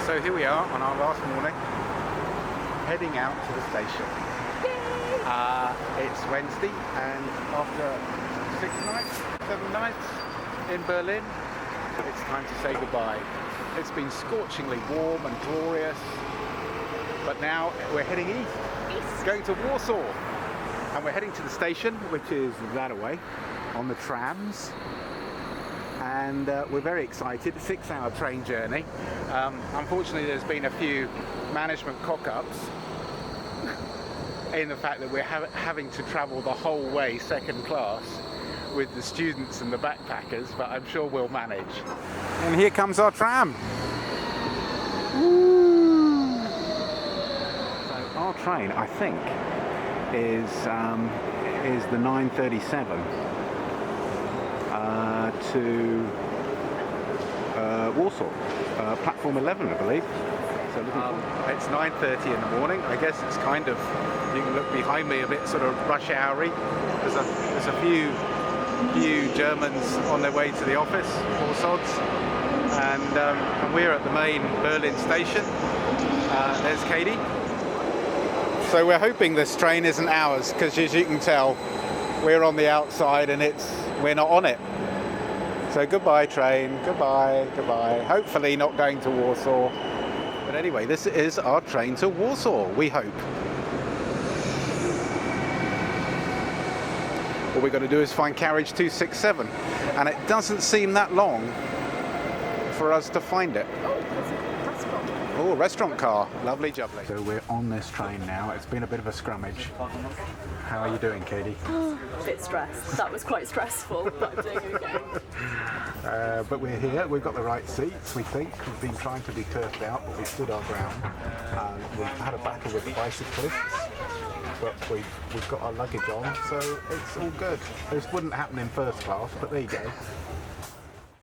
So here we are on our last morning, heading out to the station. It's Wednesday, and after 7 nights in Berlin, it's time to say goodbye. It's been scorchingly warm and glorious, but now we're heading east, going to Warsaw. And we're heading to the station, which is that away, on the trams. And we're very excited. 6-hour train journey. Unfortunately, there's been a few management cock-ups in the fact that we're having to travel the whole way second class with the students and the backpackers, but I'm sure we'll manage. And here comes our tram. Woo! So our train, I think, is the 9:37 to Warsaw, platform 11, I believe. So it's 9:30 in the morning. I guess it's kind of, you can look behind me, a bit sort of rush houry. There's a few Germans on their way to the office, poor sods, and we're at the main Berlin station. There's Katie. So we're hoping this train isn't ours, because as you can tell, we're on the outside and we're not on it. So goodbye train, goodbye. Hopefully not going to Warsaw. But anyway, this is our train to Warsaw, we hope. All we've got to do is find carriage 267, and it doesn't seem that long for us to find it. Oh, restaurant car. Lovely jubbly. So we're on this train now. It's been a bit of a scrummage. How are you doing, Katie? A bit stressed. That was quite stressful, but I'm doing okay. But we're here. We've got the right seats, we think. We've been trying to be turfed out, but we stood our ground. We've had a battle with bicyclists, but we've got our luggage on, so it's all good. This wouldn't happen in first class, but there you go.